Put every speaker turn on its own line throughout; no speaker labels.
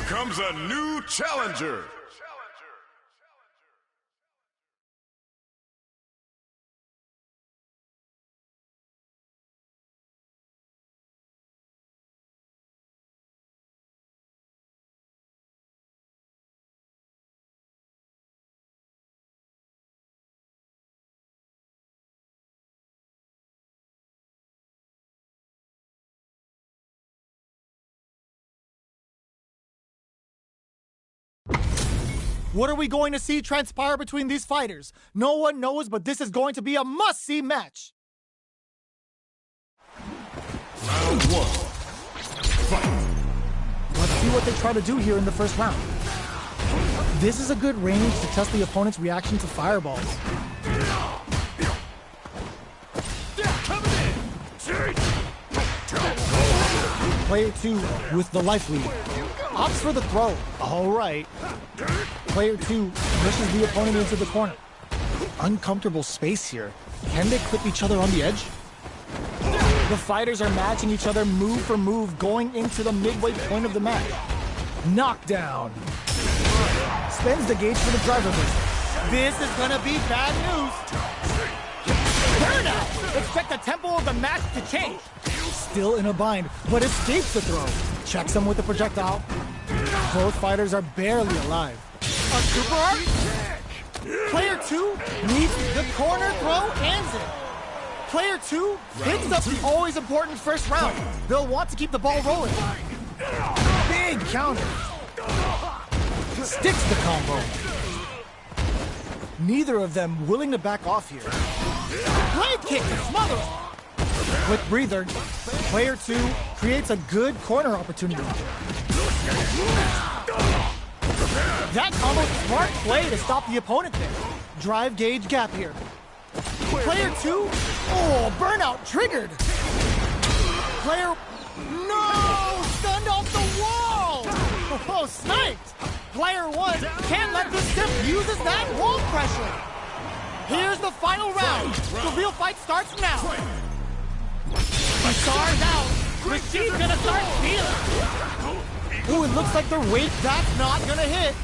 comes a new challenger.
What are we going to see transpire between these fighters? No one knows, but this is going to be a must-see match.
Round one. Fight.
Let's see what they try to do here in the first round. This is a good range to test the opponent's reaction to fireballs. Player 2 with the life lead. Opts for the throw. All right. Player 2 pushes the opponent into the corner. Uncomfortable space here. Can they clip each other on the edge? The fighters are matching each other move for move going into the midway point of the match. Knockdown. Spends the gauge for the driver boost. This is gonna be bad news. Burnout! Expect the tempo of the match to change. Still in a bind, but escapes the throw. Checks him with the projectile. Both fighters are barely alive. A super art? Player 2 needs the corner throw, ends it. Player 2 picks up the always important first round. They'll want to keep the ball rolling. Big counter. Sticks the combo. Neither of them willing to back off here. Blade kick to smother him. Quick breather. Player 2 creates a good corner opportunity. That combo's a smart play to stop the opponent there. Drive gauge gap here. Player 2, oh, burnout triggered. Player, no, stunned off the wall. Oh, sniped. Player 1 can't let this tip, uses that wall pressure. Here's the final round. The real fight starts now. Stars out. Machine's gonna start feeling. Ooh, it looks like their weight, that's not gonna hit.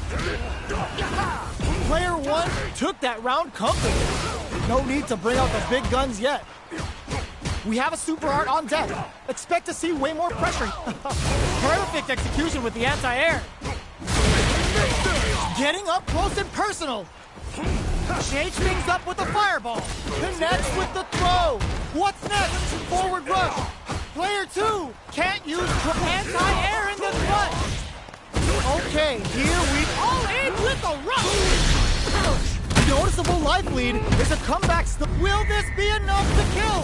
Player 1 took that round comfortably. No need to bring out the big guns yet. We have a super art on deck. Expect to see way more pressure. Perfect execution with the anti-air. Getting up close and personal. Change things up with the fireball. Connects with the throw. What's next? Forward rush. Player 2 can't use anti-air in the clutch. Okay, here we all in with a rush. Noticeable life lead is a comeback. Will this be enough to kill?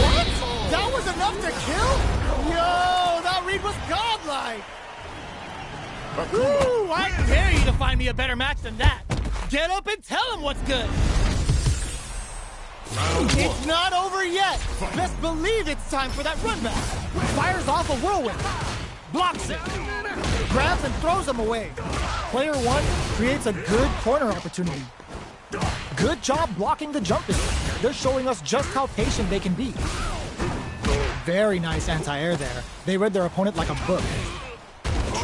What? That was enough to kill? Yo, that read was godlike. Ooh, I dare you to find me a better match than that. Get up and tell him what's good. It's not over yet. Best believe it's time for that run back. Fires off a whirlwind. Blocks it. Grabs and throws him away. Player 1 creates a good corner opportunity. Good job blocking the jump in. They're showing us just how patient they can be. Very nice anti-air there. They read their opponent like a book.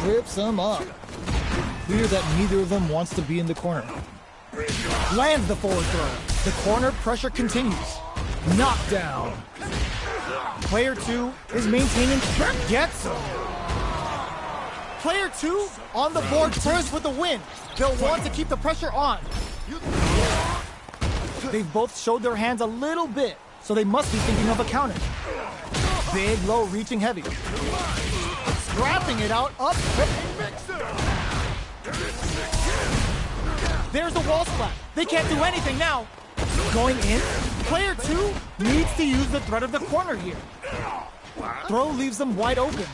Trips him up. Clear that neither of them wants to be in the corner. Lands the forward throw. The corner pressure continues. Knockdown. Player 2 is maintaining. Gets him. Player 2 on the board first with the win. They'll want to keep the pressure on. They've both showed their hands a little bit, so they must be thinking of a counter. Big, low, reaching heavy. Scrapping it out, up. There's the wall splat. They can't do anything now. Going in, player 2 needs to use the threat of the corner here. Throw leaves them wide open.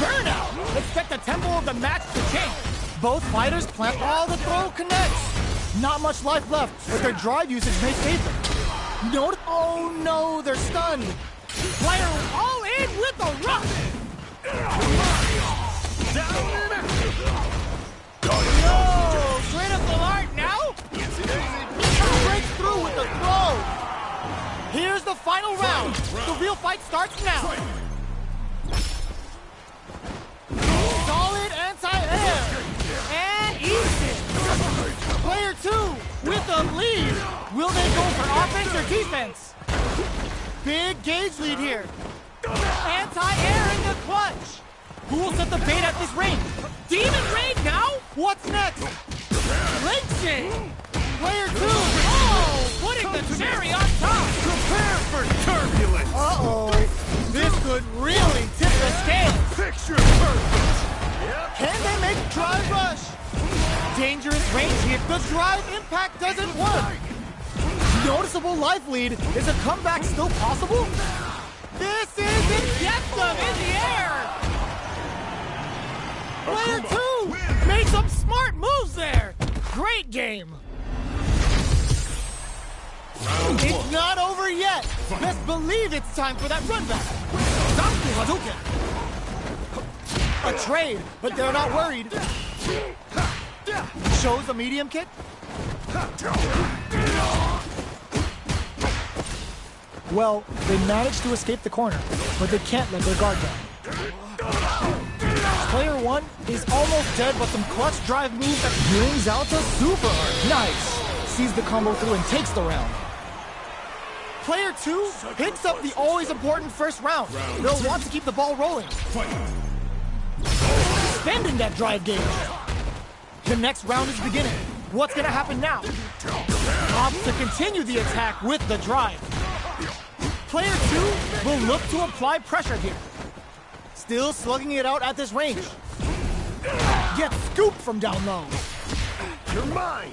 Burnout! Expect the tempo of the match to change. Both fighters plant while the throw connects. Not much life left, but their drive usage may save them. Oh no, they're stunned. Player all in with the rush. No, critical art now? Breaks through with the throw. Here's the final round. The real fight starts now. air. And eats it. Player 2 with the lead. Will they go for offense or defense? Big gauge lead here. Anti-air in the clutch. Who will set the bait at this range? Demon Raid now? What's next? Lynching. Player 2. Oh, putting the cherry on top.
Prepare for turbulence.
Uh-oh. This could really tip the scale.
Picture perfect.
Can they make drive rush? Dangerous range here. The drive impact doesn't work. Noticeable life lead. Is a comeback still possible? This is it. Gets them in the air. Player 2 made some smart moves there. Great game. It's not over yet. Best believe it's time for that run back. A trade, but they're not worried. Shows a medium kick. Well, they managed to escape the corner, but they can't let their guard down. Player 1 is almost dead, but some clutch drive moves that brings out the super art. Nice. Sees the combo through and takes the round. Player 2 picks up the always important first round. They'll want to keep the ball rolling. Spending that drive gauge. The next round is beginning. What's gonna happen now? Opts to continue the attack with the drive. Player 2 will look to apply pressure here. Still slugging it out at this range. Gets scooped from down low.
You're mine.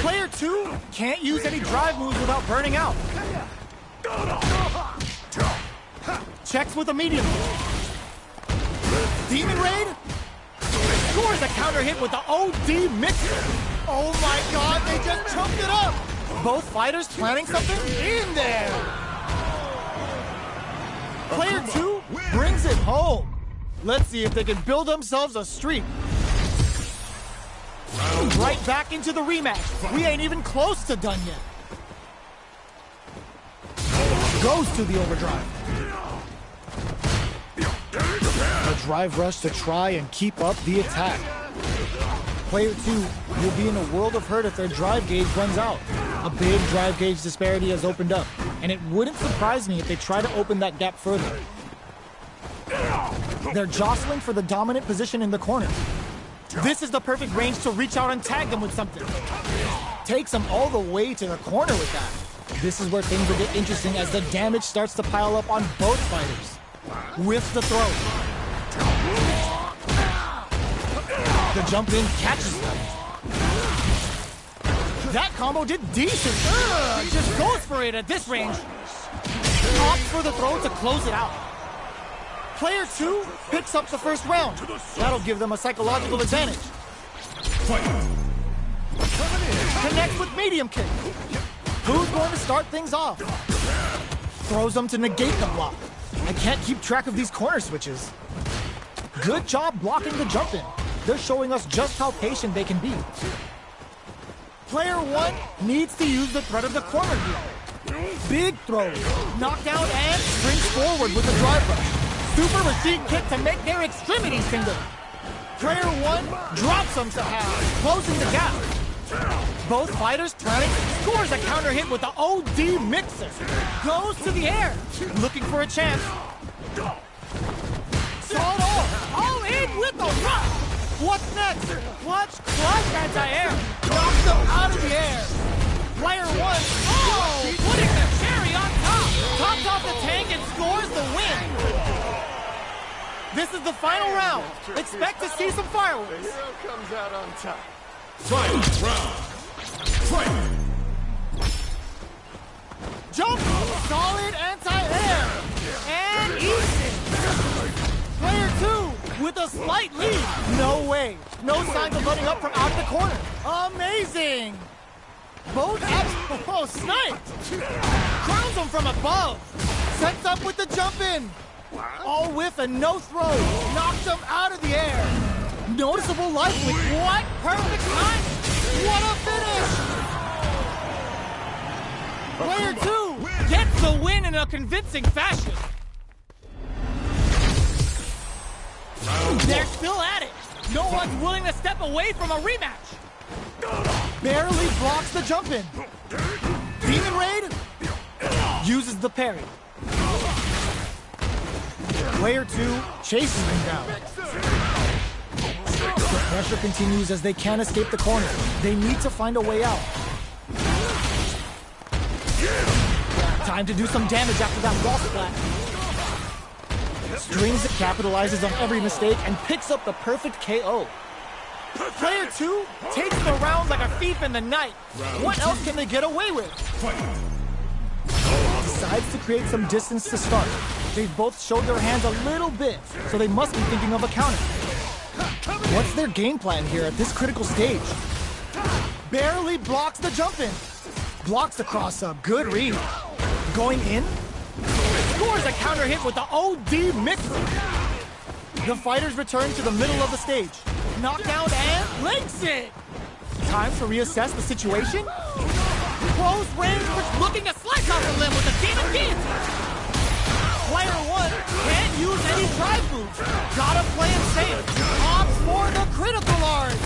Player 2 can't use any drive moves without burning out. Checks with a medium. Demon Raid scores a counter hit with the OD mixer. Oh my god, they just choked it up. Both fighters planning something in there. Player 2 brings it home. Let's see if they can build themselves a streak. Right back into the rematch. We ain't even close to done yet. Goes to the overdrive. A drive rush to try and keep up the attack. Player 2 will be in a world of hurt if their drive gauge runs out. A big drive gauge disparity has opened up, and it wouldn't surprise me if they try to open that gap further. They're jostling for the dominant position in the corner. This is the perfect range to reach out and tag them with something. Takes them all the way to the corner with that. This is where things will get interesting as the damage starts to pile up on both fighters. With the throw. The jump in catches them. That combo did decent. Just goes for it at this range. Opts for the throw to close it out. Player 2 picks up the first round. That'll give them a psychological advantage. Connects with medium kick. Who's going to start things off? Throws them to negate the block. I can't keep track of these corner switches. Good job blocking the jump in. They're showing us just how patient they can be. Player 1 needs to use the threat of the corner here. Big throws. Knockdown and springs forward with the drive rush. Super machine kick to make their extremities tingle. Player 1 drops them to half, closing the gap. Both fighters planning, scores a counter hit with the OD mixer. Goes to the air, looking for a chance. Saw it all in with the rush. What's next? Clutch anti-air. Knocks them out of the air. Player 1, putting the cherry on top. Tops off the tank and scores the win. This is the final round. Expect to see some fireworks.
Hero comes out on top.
Final round. Fight!
Jump! Solid anti-air! And easy! Player 2 with a slight lead. No way. No signs of letting up from out the corner. Amazing! Both apps, sniped! Crowns them from above. Sets up with the jump in. All whiff and no throw. Knocks them out of the air. Noticeable life with what? Perfect time! What a finish! Player 2 gets the win in a convincing fashion. They're still at it. No one's willing to step away from a rematch. Barely blocks the jump in. Demon Raid uses the parry. Player 2 chases him down. The pressure continues as they can't escape the corner. They need to find a way out. Time to do some damage after that wall splat. Strings capitalizes on every mistake and picks up the perfect KO. Player 2 takes the round like a thief in the night. What else can they get away with? Decides to create some distance to start. They've both showed their hands a little bit, so they must be thinking of a counter. What's their game plan here at this critical stage? Barely blocks the jump in. Blocks the cross up. Good read. Going in. Scores a counter hit with the OD mixer. The fighters return to the middle of the stage. Knockdown and links it. Time to reassess the situation. Close range, which looking to slice off the limb with a demon guillotine. Player 1 can't use any drive moves. Gotta play it safe. Opts for the critical art.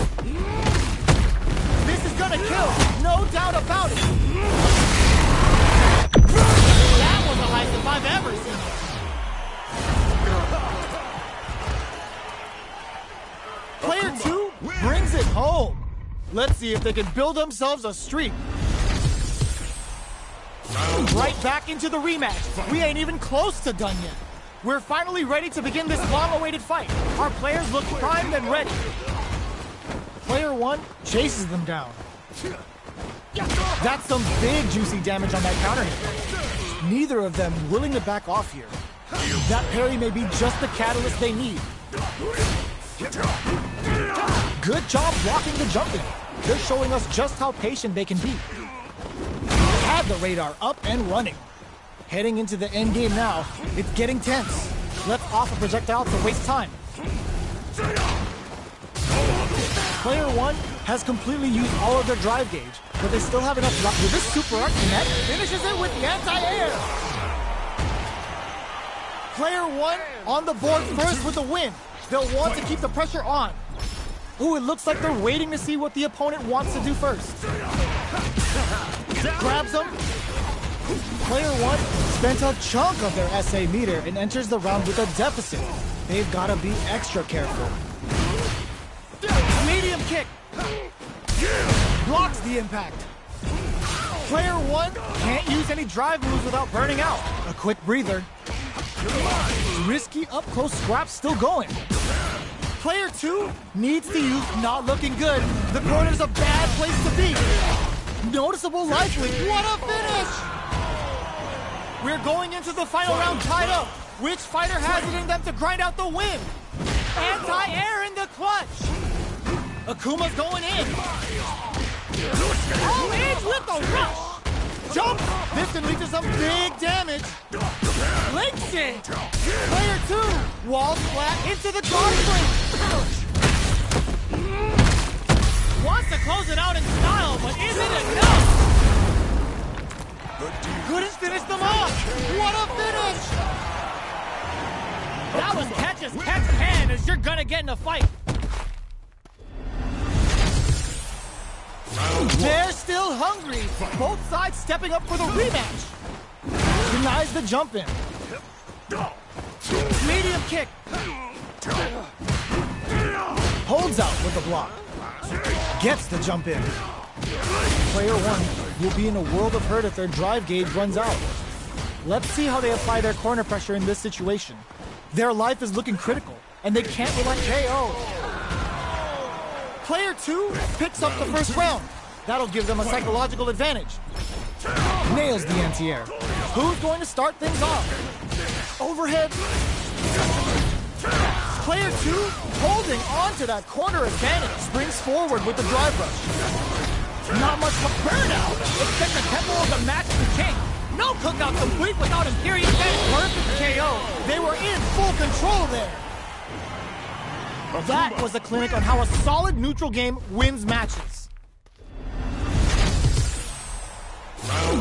This is gonna kill, no doubt about it. That was the highest if I've ever seen it. Player 2 brings it home. Let's see if they can build themselves a streak. Right back into the rematch. We ain't even close to done yet. We're finally ready to begin this long-awaited fight. Our players look primed and ready. Player 1 chases them down. That's some big juicy damage on that counter hit. Neither of them willing to back off here. That parry may be just the catalyst they need. Good job blocking the jump in. They're showing us just how patient they can be. Have the radar up and running. Heading into the end game now. It's getting tense. Let's off a projectile to waste time. Player 1 has completely used all of their drive gauge, but they still have enough left. With this super art connect, finishes it with the anti-air. Player 1 on the board first with the win. They'll want to keep the pressure on. Ooh, it looks like they're waiting to see what the opponent wants to do first. Grabs him. Player 1 spent a chunk of their SA meter and enters the round with a deficit. They've got to be extra careful. Medium kick. Blocks the impact. Player 1 can't use any drive moves without burning out. A quick breather. Risky up-close scrap still going. Player 2 needs to use not looking good. The corner's a bad place to be. Noticeable life leak. What a finish! We're going into the final round tied up. Which fighter has it in them to grind out the win? Anti-air in the clutch. Akuma's going in. All age with the rush. Jump. This can lead to some big damage. Links it. Player 2 walls flat into the guard frame. Wants to close it out in style, but is it enough? Couldn't finish them off. What a finish! That was catch as catch can as you're gonna get in a fight. They're still hungry. Both sides stepping up for the rematch. Denies the jump in. Medium kick. Holds out with the block. Gets the jump in. Player 1 will be in a world of hurt if their drive gauge runs out. Let's see how they apply their corner pressure in this situation. Their life is looking critical, and they can't rely KO. Player 2 picks up the first round. That'll give them a psychological advantage. Nails the anti-air. Who's going to start things off? Overhead. Player 2 holding on to that corner advantage. Springs forward with the drive rush. Not much of a burnout. Expect the tempo of the match to change. No cookout complete without Imperium getting perfect KO. They were in full control there. That was a clinic on how a solid neutral game wins matches.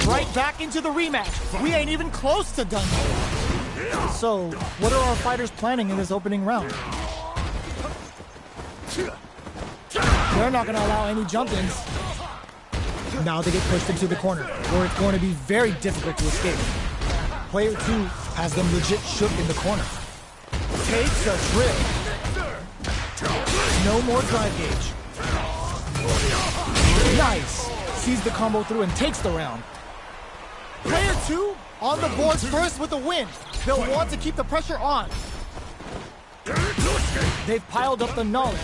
Right back into the rematch. We ain't even close to done yet. So, what are our fighters planning in this opening round? They're not going to allow any jump-ins. Now they get pushed into the corner, where it's going to be very difficult to escape. Player 2 has them legit shook in the corner. Takes a trip. No more drive gauge. Nice. Sees the combo through and takes the round. Player 2 on the board first with the win. They'll want to keep the pressure on. They've piled up the knowledge.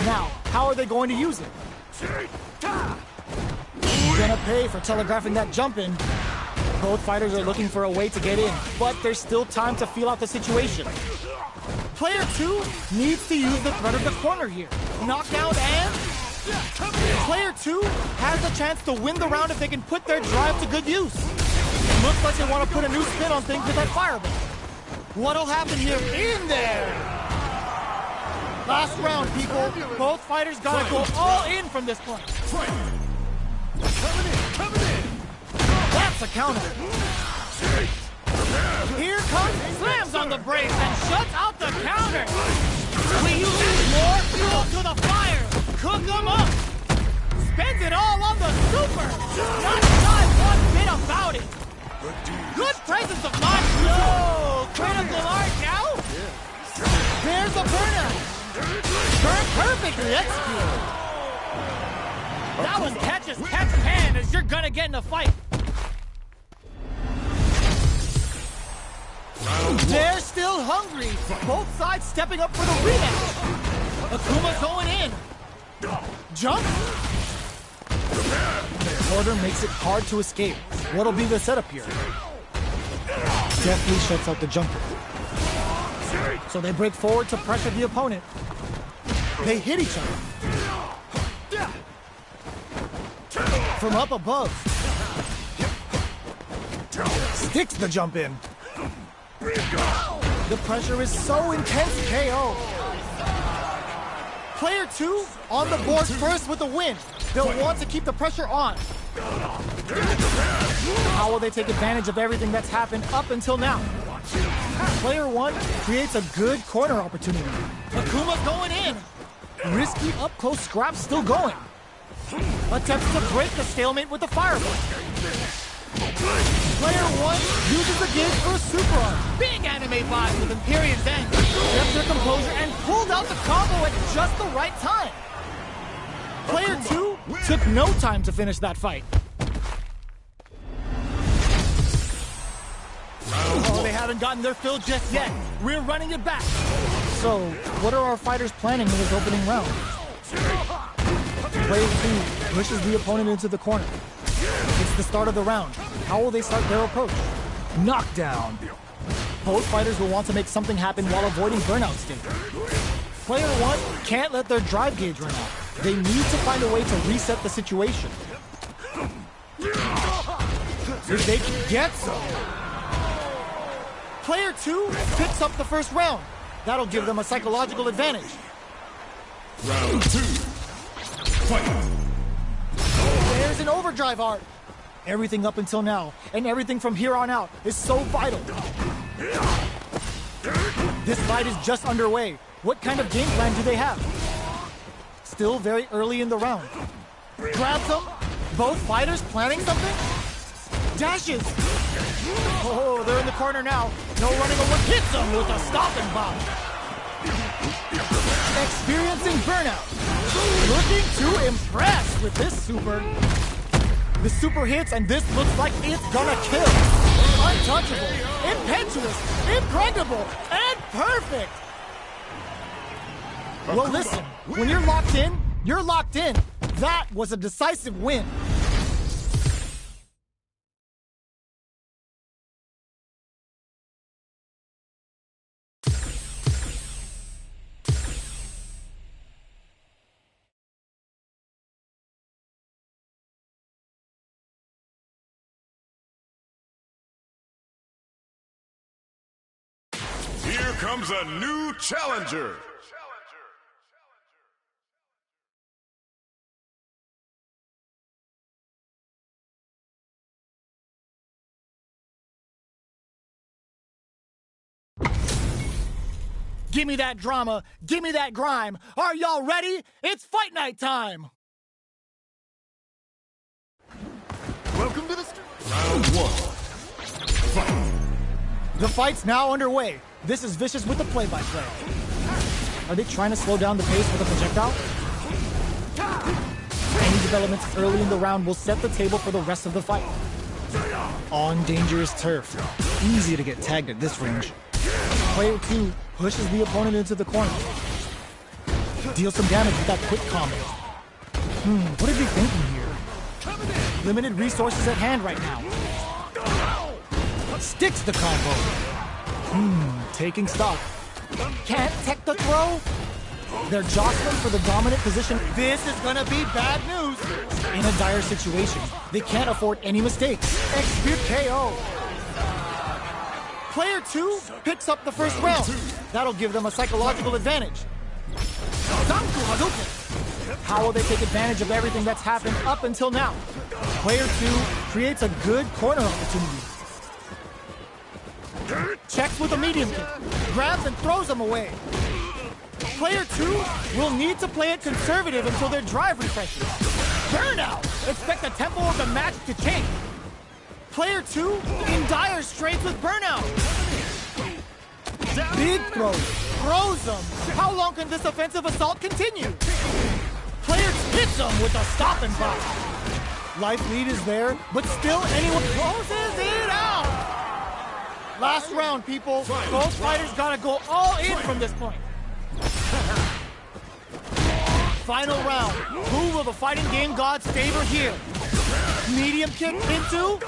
Now, how are they going to use it? Gonna pay for telegraphing that jump in. Both fighters are looking for a way to get in, but there's still time to feel out the situation. Player 2 needs to use the threat of the corner here. Knockdown and... Player 2 has the chance to win the round if they can put their drive to good use. Looks like they want to put a new spin on things with that fireball. What'll happen here? In there! Last round, people. Both fighters gotta go all in from this point.
Coming in!
That's a counter. Here comes, slams on the brakes and shuts out the counter. We use more fuel to the fire. Cook them up. Spends it all on the super. Not shy one bit about it. Good presence of mind. No, critical art now. There's a burnout. Burn perfectly executed. That was catch as catch can as you're gonna get in a fight. They're still hungry. Both sides stepping up for the rematch. Akuma's going in. Jump. Order makes it hard to escape. What'll be the setup here? Definitely shuts out the jumper. So they break forward to pressure the opponent. They hit each other. From up above. Sticks the jump in. The pressure is so intense, KO. Player 2 on the board first with the win. They'll want to keep the pressure on. How will they take advantage of everything that's happened up until now? Player 1 creates a good corner opportunity. Akuma's going in. Risky up-close scrap still going. Attempts to break the stalemate with the fireball. Player 1 uses the gauge for a super arm. Big anime vibe with Imperium's end. Kept their composure and pulled out the combo at just the right time. Player 2 took no time to finish that fight. Oh, they haven't gotten their fill just yet. We're running it back. So, what are our fighters planning in this opening round? Player 2 pushes the opponent into the corner. It's the start of the round. How will they start their approach? Knockdown. Both fighters will want to make something happen while avoiding burnout state. Player 1 can't let their drive gauge run out. They need to find a way to reset the situation. If they can get some. Player 2 picks up the first round. That'll give them a psychological advantage.
Round 2. Fight.
There's an overdrive art. Everything up until now, and everything from here on out, is so vital. This fight is just underway. What kind of game plan do they have? Still very early in the round. Grabs them. Both fighters planning something? Dashes. Oh, they're in the corner now. No running away. Hits them with a stopping bomb. Experiencing burnout. Looking to impress with this super. The super hits, and this looks like it's gonna kill. Untouchable, impetuous, impregnable, and perfect. Well, listen, when you're locked in, you're locked in. That was a decisive win.
Here comes a new challenger.
Give me that drama. Give me that grime. Are y'all ready? It's fight night time. Welcome to the
Round 1. Fight.
The fight's now underway. This is Vicious with the play-by-play. Are they trying to slow down the pace with a projectile? Any developments early in the round will set the table for the rest of the fight. On dangerous turf. Easy to get tagged at this range. Player 2 pushes the opponent into the corner. Deals some damage with that quick combo. What are they thinking here? Limited resources at hand right now. Sticks the combo. Taking stock. Can't tech the throw? They're jostling for the dominant position. This is gonna be bad news. In a dire situation, they can't afford any mistakes. Execute KO. Player 2 picks up the first round. That'll give them a psychological advantage. How will they take advantage of everything that's happened up until now? Player 2 creates a good corner opportunity. Checks with a medium kick. Grabs and throws them away. Player 2 will need to play it conservative until their drive refreshes. Burnout! Expect the tempo of the match to change. Player 2 in dire straits with burnout. Big throw. Throws them. How long can this offensive assault continue? Player hits them with a stop and pop. Life lead is there, but still anyone closes it out. Last round, people. Both fighters gotta go all in from this point. Final round. Who will the fighting game gods favor here? Medium kick into.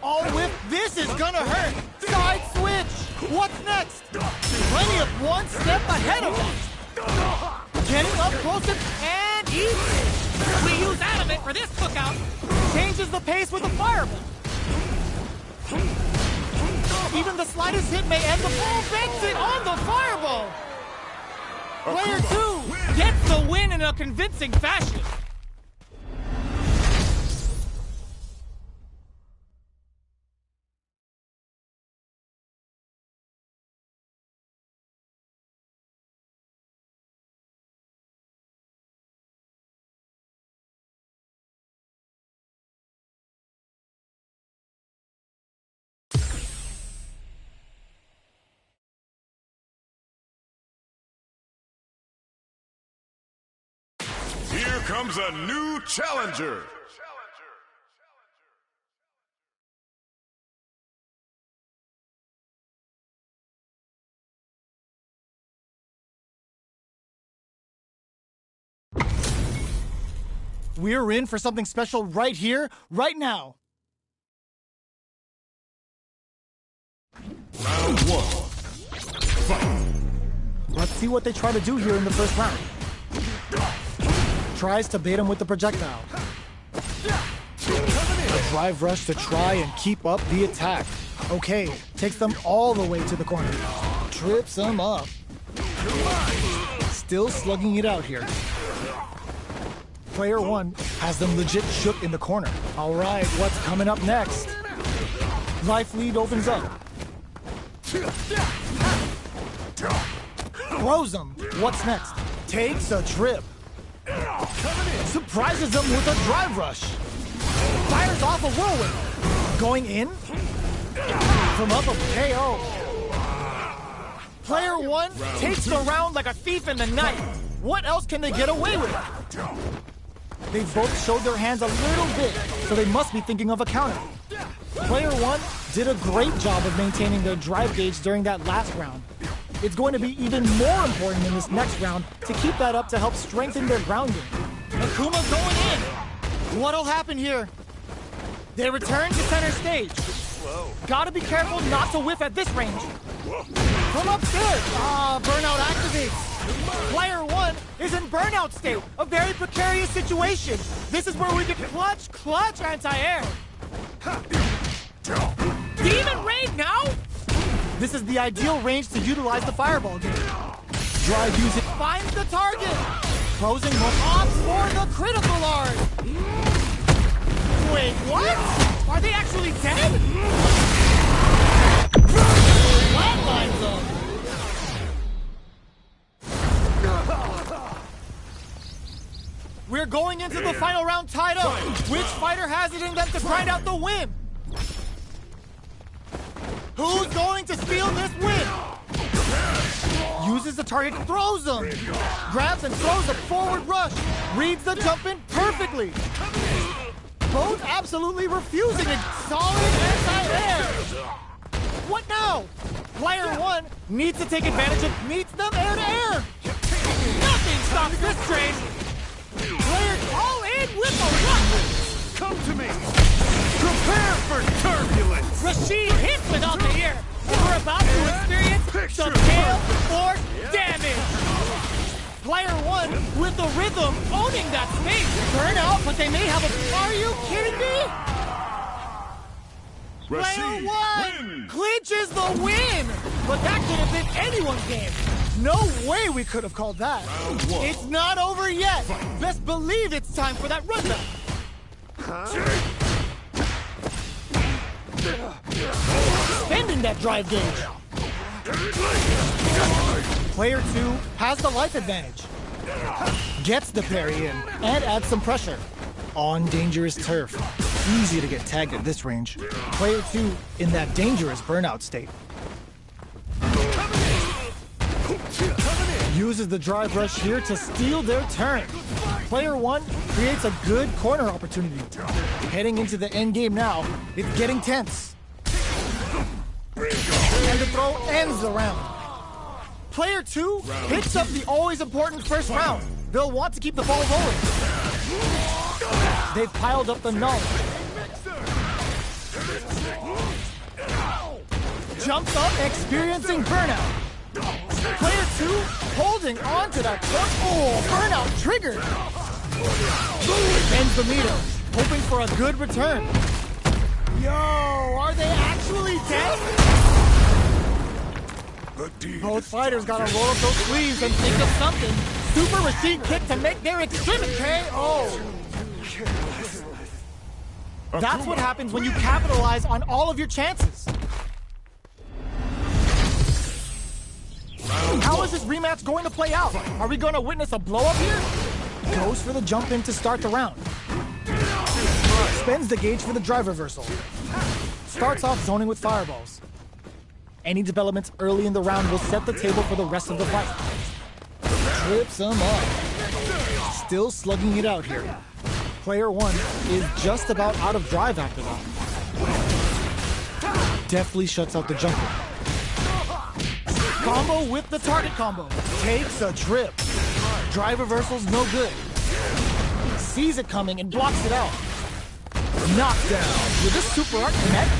Oh, whip. This is gonna hurt. Side switch. What's next? Plenty of one step ahead of us. Getting up close and easy. We use adamant for this cookout. Changes the pace with a fireball. Even the slightest hit may end the ball. Banks it on the fireball. Player 2 gets the win in a convincing fashion.
Here comes a new challenger.
We're in for something special right here, right now.
Round 1. Fight.
Let's see what they try to do here in the first round. Tries to bait him with the projectile. A drive rush to try and keep up the attack. Okay, takes them all the way to the corner. Trips them up. Still slugging it out here. Player 1 has them legit shook in the corner. All right, what's coming up next? Life lead opens up. Throws them. What's next? Takes a trip. Surprises them with a drive rush. Fires off a whirlwind. Going in. From up a KO. Player 1 takes the round like a thief in the night. What else can they get away with? They both showed their hands a little bit, so they must be thinking of a counter. Player 1 did a great job of maintaining their drive gauge during that last round. It's going to be even more important in this next round to keep that up to help strengthen their ground game. Akuma's going in. What'll happen here? They return to center stage. Gotta be careful not to whiff at this range. From upstairs. Burnout activates. Player 1 is in burnout state. A very precarious situation. This is where we can clutch anti-air. Demon raid now? This is the ideal range to utilize the fireball game. Drive using finds the target. Closing opts for the critical art. Wait, what? Are they actually dead? Flatlines them. going into the final round tied up. Which fighter has it in them to grind out the win? Who's going to steal this win? Uses the target, throws him. Grabs and throws a forward rush. Reads the jump in perfectly. Both absolutely refusing a solid anti-air. What now? Player one needs to take advantage and meets them air to air. Nothing stops this train. Player all in with a rush.
Come to me! Prepare for turbulence!
Rashid hits without the ear. We're about to experience some tail force damage. Player one with the rhythm owning that space. Burnout, but they may have a... Are you kidding me? Player one clinches the win. But that could have been anyone's game. No way we could have called that. It's not over yet. Best believe it's time for that run back. Spending that drive gauge. Player two has the life advantage. Gets the parry in and adds some pressure. On dangerous turf. Easy to get tagged at this range. Player two in that dangerous burnout state. Uses the drive rush here to steal their turn. Player one creates a good corner opportunity. Heading into the end game now, it's getting tense. And the throw ends the round. Player two picks up the always important first round. They'll want to keep the ball rolling. They've piled up the knowledge. Jumps up, experiencing burnout. Player two holding on to that point. Oh, burnout triggered. Bends the meter, hoping for a good return. Yo, are they actually dead? Both fighters gotta roll up those sleeves and think of something. Super Rashid kick to make their extremity KO. That's what happens when you capitalize on all of your chances. How is this rematch going to play out? Are we going to witness a blow-up here? Goes for the jump in to start the round. Spends the gauge for the drive reversal. Starts off zoning with fireballs. Any developments early in the round will set the table for the rest of the fight. Trips him up. Still slugging it out here. Player one is just about out of drive after that. Deftly shuts out the jumper. Combo with the target combo. Takes a trip. Drive reversal's no good. Sees it coming and blocks it out. Knockdown. Will this super art connect?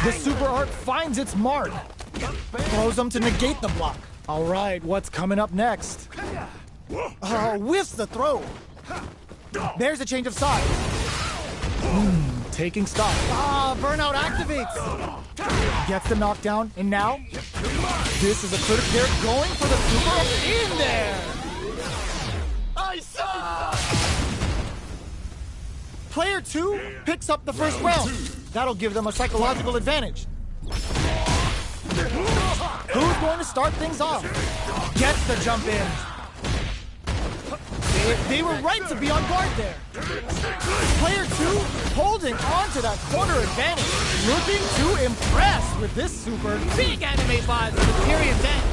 The super art finds its mark. Throws them to negate the block. All right, what's coming up next? Whiffs the throw. There's a change of side. Taking stock. Burnout activates. Gets the knockdown, and now this is a critical. They're going for the super up in there. I saw. Player two picks up the first round. That'll give them a psychological advantage. Who's going to start things off? Gets the jump in. They were right to be on guard there. Player two holding on to that corner advantage. Looking to impress with this super. Big anime vibes at the period's end.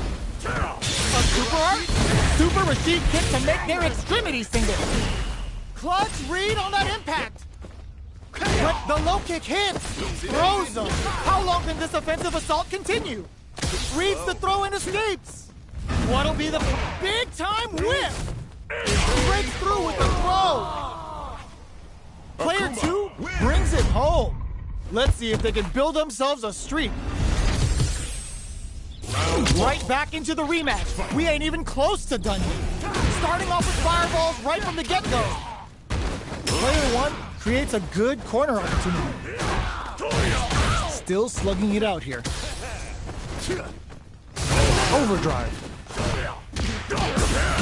A super art? Super Rashid kick to make their extremity single. Clutch read on that impact. But the low kick hits. Throws them. How long can this offensive assault continue? Reads the throw and escapes. What'll be the big time whiff? Breaks through with the throw. Player two brings it home. Let's see if they can build themselves a streak. Right back into the rematch. We ain't even close to done yet. Starting off with fireballs right from the get-go. Player one creates a good corner opportunity. Still slugging it out here. Overdrive.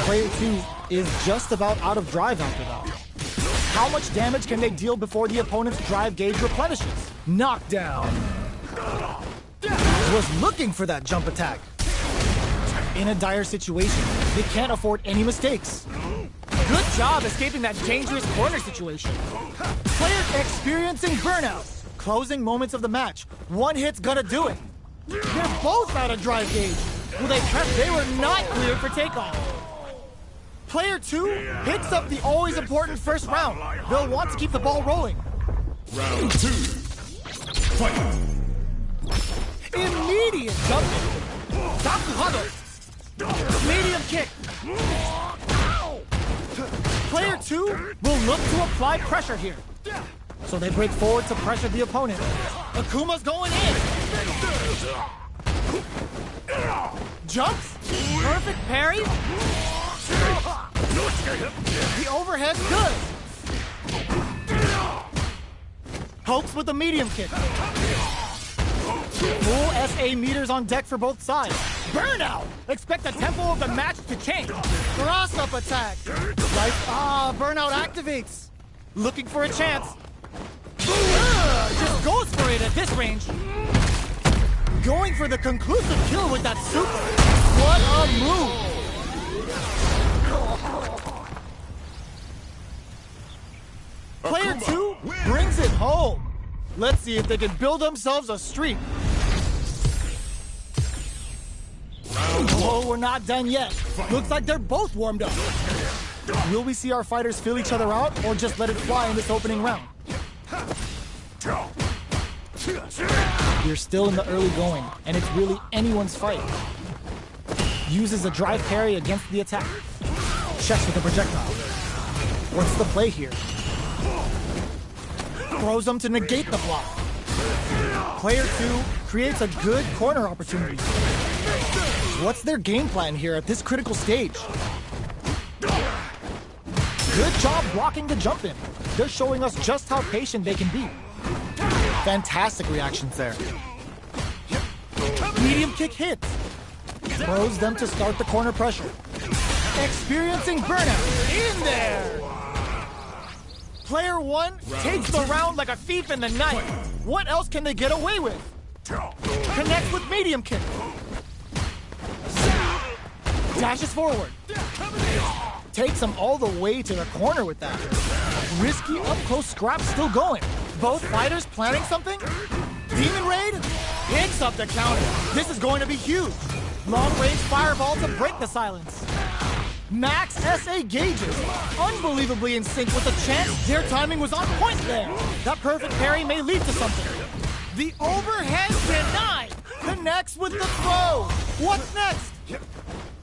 Player two is just about out of drive after that. How much damage can they deal before the opponent's drive gauge replenishes? Knockdown. Was looking for that jump attack. In a dire situation, they can't afford any mistakes. Good job escaping that dangerous corner situation. Player experiencing burnout. Closing moments of the match. One hit's gonna do it. They're both out of drive gauge. Will they press? They were not cleared for takeoff. Player 2 picks up the always important first round. They'll want to keep the ball rolling.
Round 2. Fight.
Immediate jumping. Dakuhado. Medium kick. Player 2 will look to apply pressure here. So they break forward to pressure the opponent. Akuma's going in. Jumps. Perfect parry. The overhead's good. Pokes with the medium kick. Full SA meters on deck for both sides. Burnout! Expect the tempo of the match to change. Cross-up attack. Burnout activates. Looking for a chance. Just goes for it at this range. Going for the conclusive kill with that super. What a move! Player 2 brings it home. Let's see if they can build themselves a streak. Oh, we're not done yet. Looks like they're both warmed up. Will we see our fighters fill each other out or just let it fly in this opening round? We're still in the early going, and it's really anyone's fight. Uses a drive parry against the attack. Checks with a projectile. What's the play here? Throws them to negate the block. Player 2 creates a good corner opportunity. What's their game plan here at this critical stage? Good job blocking the jump in. They're showing us just how patient they can be. Fantastic reactions there. Medium kick hits. Throws them to start the corner pressure. Experiencing burnout. In there! Player 1 takes the round like a thief in the night. What else can they get away with? Connects with medium kick. Dashes forward. Takes them all the way to the corner with that. Risky up-close scrap still going. Both fighters planning something? Demon Raid? Picks up the counter. This is going to be huge. Long-range fireball to break the silence. Max SA gauges. Unbelievably in sync with the chance. Their timing was on point there. That perfect parry may lead to something. The overhead denied. Connects with the throw. What's next?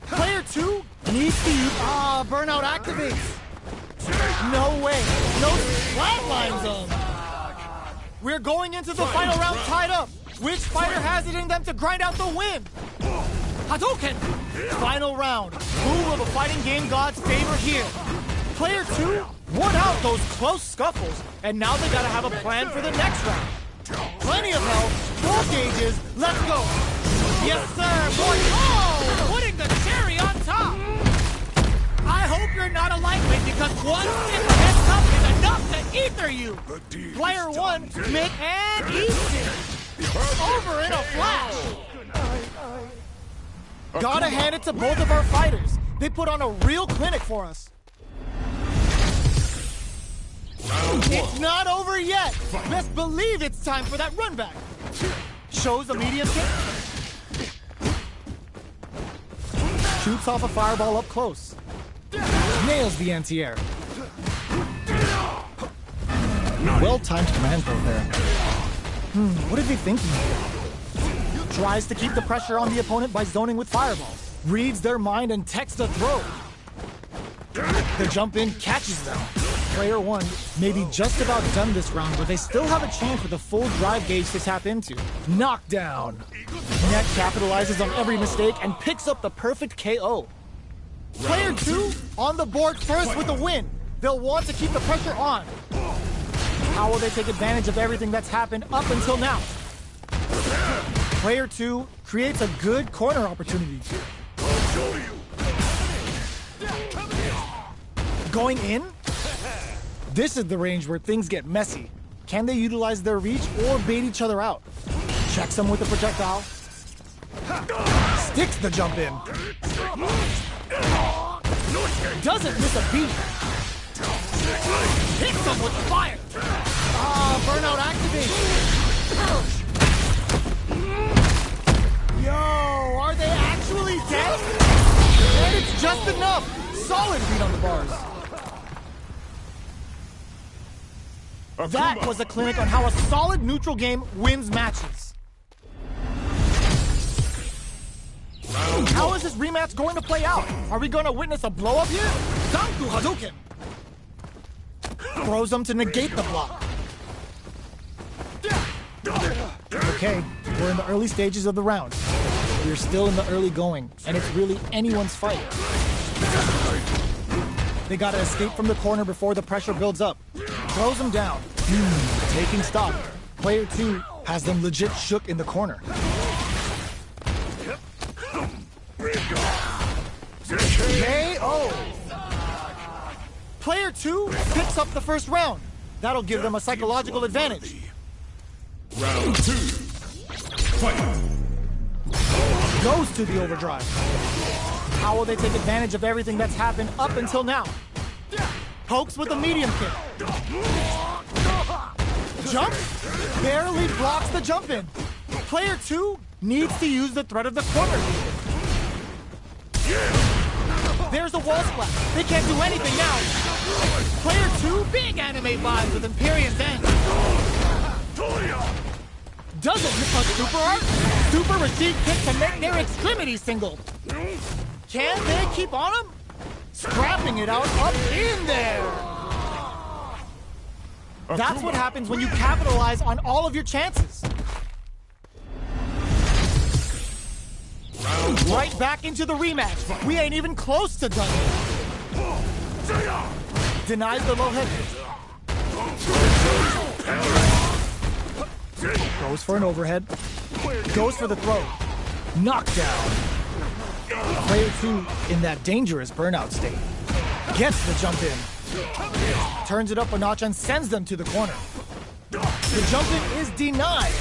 Player 2 needs to use... burnout activates. No way. No flatline zone. We're going into the final round tied up. Which fighter has it in them to grind out the win? Hadouken! Final round. Who will the fighting game gods favor here? Player 2 won out those close scuffles, and now they gotta have a plan for the next round. Plenty of health, full gauges, let's go! Yes, sir, boy! Oh! Putting the cherry on top! I hope you're not a lightweight because one stiff head cup is enough to ether you! Player 1, make and easy! Over in a flash! Gotta hand it to both of our fighters. They put on a real clinic for us. It's not over yet. Best believe it's time for that run back. Shows a medium kick. Shoots off a fireball up close. Nails the anti-air. Well-timed command throw there. What are they thinking here? Tries to keep the pressure on the opponent by zoning with fireballs. Reads their mind and techs the throw. The jump in catches them. Player 1 may be just about done this round, but they still have a chance with a full drive gauge to tap into. Knockdown. Net capitalizes on every mistake and picks up the perfect KO. Player 2 on the board first with the win. They'll want to keep the pressure on. How will they take advantage of everything that's happened up until now? Player 2 creates a good corner opportunity. Going in? This is the range where things get messy. Can they utilize their reach or bait each other out? Checks them with a projectile. Sticks the jump in. Doesn't miss a beat. Hits him with fire! Burnout activated! Yo, are they actually dead? And it's just enough! Solid beat on the bars. That was a clinic on how a solid neutral game wins matches. How is this rematch going to play out? Are we going to witness a blow-up here? Danku Hadouken! Throws him to negate the block. Okay, we're in the early stages of the round. We're still in the early going, and it's really anyone's fight. They gotta escape from the corner before the pressure builds up. Throws them down. Taking stock. Player 2 has them legit shook in the corner. KO! Player 2 picks up the first round. That'll give them a psychological advantage.
Round 2. Fight.
Goes to the overdrive. How will they take advantage of everything that's happened up until now? Pokes with a medium kick. Jump? Barely blocks the jump in. Player 2 needs to use the threat of the corner. There's a wall splash. They can't do anything now. Player 2, big anime vibes with Imperium's end. Doesn't hit a super art. Super receive kick to make their extremities single. Can they keep on him? Scrapping it out up in there. That's what happens when you capitalize on all of your chances. Right back into the rematch. We ain't even close to done yet. Denies the low head. Goes for an overhead. Goes for the throw. Knockdown. Player 2 in that dangerous burnout state. Gets the jump in. Turns it up a notch and sends them to the corner. The jump in is denied.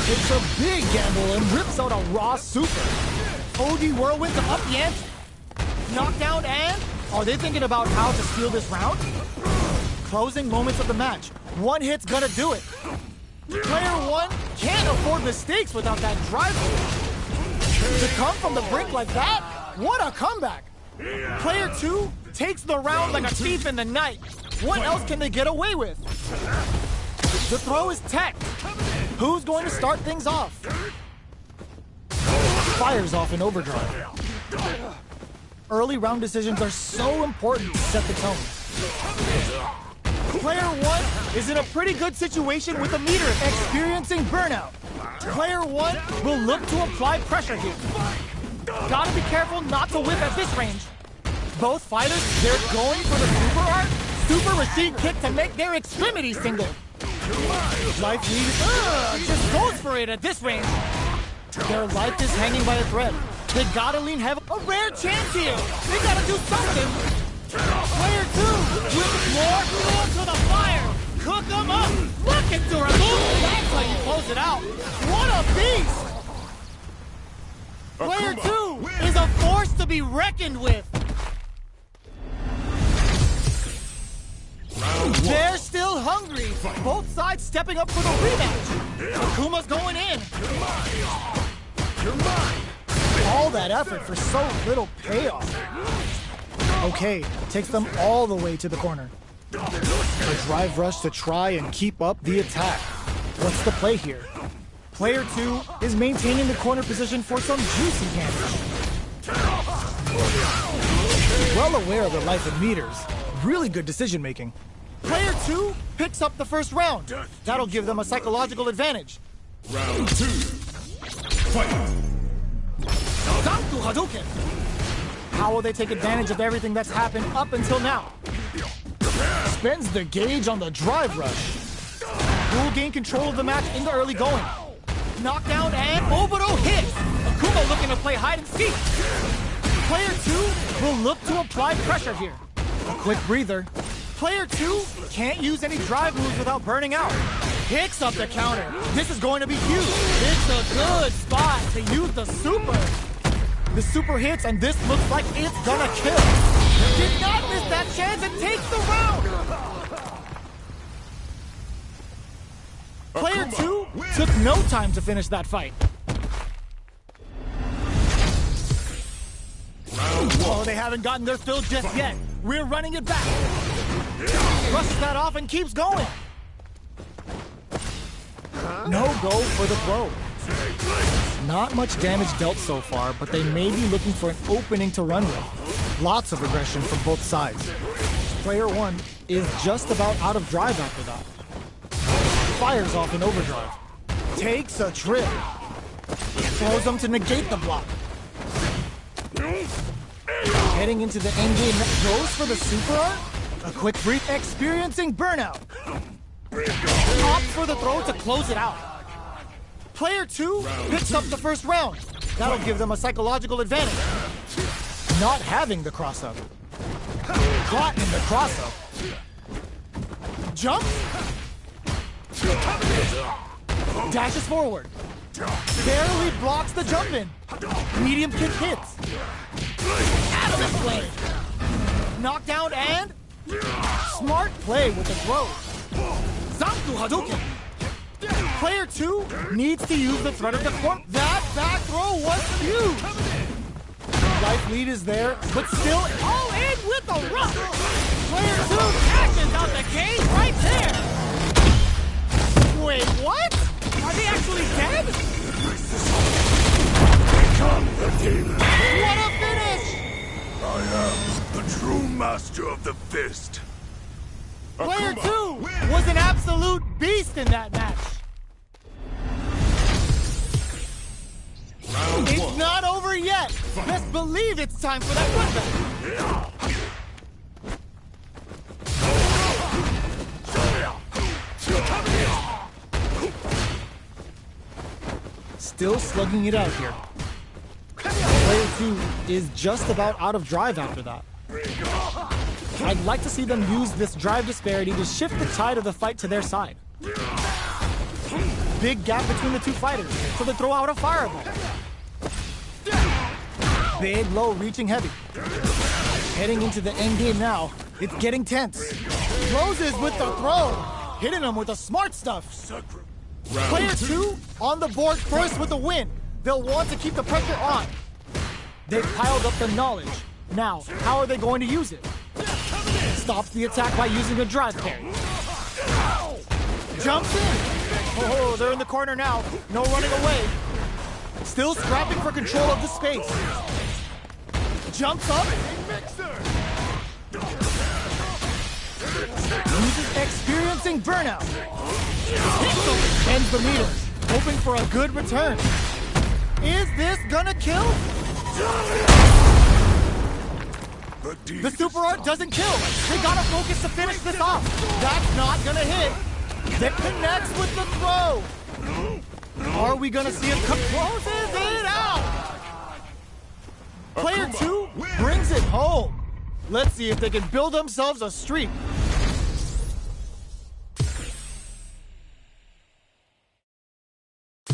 It's a big gamble and rips out a raw super. OD Whirlwind to up the ante. Knockdown and... Are they thinking about how to steal this round? Closing moments of the match. One hit's gonna do it. Player 1 can't afford mistakes without that drive. To come from the brink like that? What a comeback! Player 2 takes the round like a thief in the night. What else can they get away with? The throw is tech. Who's going to start things off? Fires off in overdrive. Early round decisions are so important to set the tone. Player 1 is in a pretty good situation with the meter experiencing burnout. Player 1 will look to apply pressure here. Gotta be careful not to whip at this range. Both fighters, they're going for the super art, super receive kick to make their extremities single. Life lead just goes for it at this range. Their life is hanging by a thread. They gotta lean heavy. A rare chance here. They gotta do something. Player 2 with more fuel to the fire. Cook them up. Look at Durable. That's how you close it out. What a beast. Player 2 is a force to be reckoned with. They're still hungry. Both sides stepping up for the rematch. Akuma's going in. All that effort for so little payoff. Okay, takes them all the way to the corner. A drive rush to try and keep up the attack. What's the play here? Player 2 is maintaining the corner position for some juicy damage. Well aware of the life and meters. Really good decision making. Player 2 picks up the first round. That'll give them a psychological advantage.
Round 2. Fight.
Danku Hadouken! How will they take advantage of everything that's happened up until now? Spends the gauge on the drive rush. Who will gain control of the match in the early going? Knockdown and Obito hits! Akuma looking to play hide and seek. Player 2 will look to apply pressure here. A quick breather. Player 2 can't use any drive moves without burning out. Picks up the counter. This is going to be huge. It's a good spot to use the super. The super hits, and this looks like it's gonna kill. Did not miss that chance and takes the round. Took no time to finish that fight. Oh, they haven't gotten their fill just yet. We're running it back. Brushes that off and keeps going. No go for the throw. Not much damage dealt so far, but they may be looking for an opening to run with. Lots of aggression from both sides. Player 1 is just about out of drive after that. Fires off in overdrive. Takes a trip. Throws them to negate the block. Heading into the endgame, goes for the super art. A quick brief, experiencing burnout. Opts for the throw to close it out. Player 2 picks up the first round. That'll give them a psychological advantage. Not having the cross-up. Caught in the cross-up. Jumps. Dashes forward. Barely blocks the jump in. Medium kick hits. Adamant play. Knockdown and smart play with the throw. Zanku Hadouken. Player 2 needs to use the threat of the corp. That back throw was huge. Life lead is there, but still all in with the rush. Player 2 cashes out the cage right there. Wait, what? Are they actually dead?
Become the demon.
What a finish!
I am the true master of the fist.
Player 2 was an absolute beast in that match. It's not over yet. Best believe it's time for that run back. Still slugging it out here. Player 2 is just about out of drive after that. I'd like to see them use this drive disparity to shift the tide of the fight to their side. Big gap between the two fighters, so they throw out a fireball. Big low reaching heavy. Heading into the end game now, it's getting tense. Closes with the throw, hitting them with the smart stuff. Player 2 on the board first with the win. They'll want to keep the pressure on. They've piled up the knowledge. Now, how are they going to use it? Stops the attack by using a drive parry. Jumps in. Oh, they're in the corner now. No running away. Still scrapping for control of the space. Jumps up. Uses experiencing burnout. Ends the meter. Hoping for a good return. Is this gonna kill? The super art doesn't kill. They gotta focus to finish this off. That's not gonna hit. That connects with the throw. Are we gonna see it closes it out? Player 2 brings it home. Let's see if they can build themselves a streak.